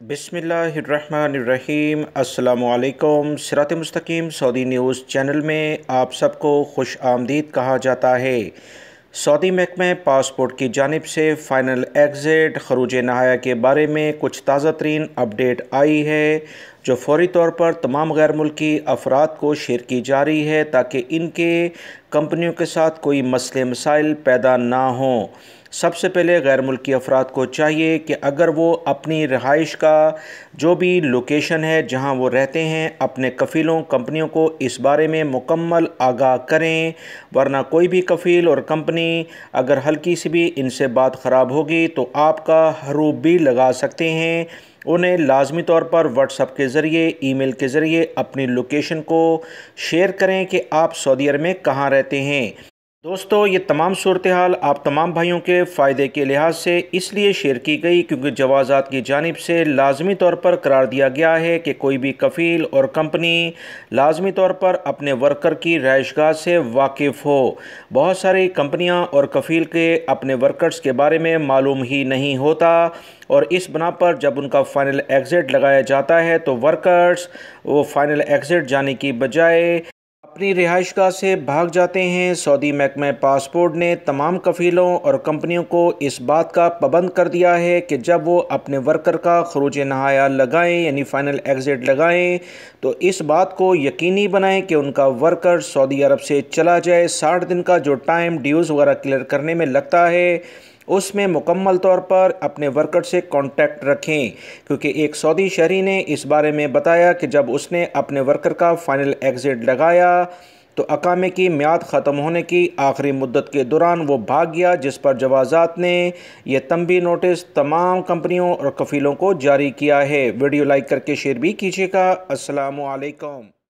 बिस्मिल्लाहिर्रहमानिर्रहीम। अस्सलामुअलैकुम। सिरात मुस्तकीम सऊदी न्यूज़ चैनल में आप सबको खुश आमदीद कहा जाता है। सऊदी महकमे पासपोर्ट की जानिब से फ़ाइनल एग्ज़िट खरूज नहाया के बारे में कुछ ताज़ा तरीन अपडेट आई है, जो फ़ौरी तौर पर तमाम गैर मुल्की अफराद को शेयर की जा रही है ताकि इनके कंपनियों के साथ कोई मसले मसाइल पैदा ना हों। सबसे पहले गैर मुल्की अफराद को चाहिए कि अगर वो अपनी रहाइश का जो भी लोकेशन है जहां वो रहते हैं, अपने कफ़ीलों कंपनियों को इस बारे में मुकम्मल आगाह करें, वरना कोई भी कफ़ील और कंपनी अगर हल्की सी भी इनसे बात ख़राब होगी तो आपका हरूब भी लगा सकते हैं। उन्हें लाजमी तौर पर व्हाट्सएप के ज़रिए, ईमेल के ज़रिए अपनी लोकेशन को शेयर करें कि आप सऊदी अरब में कहाँ रहते हैं। दोस्तों, ये तमाम सूरत हाल आप तमाम भाइयों के फ़ायदे के लिहाज से इसलिए शेयर की गई क्योंकि जवाज़ात की जानिब से लाजमी तौर पर करार दिया गया है कि कोई भी कफ़ील और कंपनी लाजमी तौर पर अपने वर्कर की रहाइशगाह से वाकिफ़ हो। बहुत सारी कंपनियां और कफ़ील के अपने वर्कर्स के बारे में मालूम ही नहीं होता, और इस बना पर जब उनका फ़ाइनल एग्ज़िट लगाया जाता है तो वर्कर्स वो फ़ाइनल एग्ज़िट जाने की बजाय अपनी रिहाइशगाह से भाग जाते हैं। सऊदी महकमा पासपोर्ट ने तमाम कफ़ीलों और कंपनियों को इस बात का पाबंद कर दिया है कि जब वो अपने वर्कर का खरूज नहाया लगाएं, यानी फ़ाइनल एग्ज़िट लगाएं, तो इस बात को यकीनी बनाएं कि उनका वर्कर सऊदी अरब से चला जाए। 60 दिन का जो टाइम ड्यूज़ वगैरह क्लियर करने में लगता है, उसमें मुकम्मल तौर पर अपने वर्कर से कांटेक्ट रखें, क्योंकि एक सऊदी शहरी ने इस बारे में बताया कि जब उसने अपने वर्कर का फ़ाइनल एग्ज़िट लगाया तो अकामे की म्याद ख़त्म होने की आखिरी मुद्दत के दौरान वो भाग गया, जिस पर जवाज़ात ने यह तंबी नोटिस तमाम कंपनियों और कफ़ीलों को जारी किया है। वीडियो लाइक करके शेयर भी कीजिएगा। अस्सलामु अलैकुम।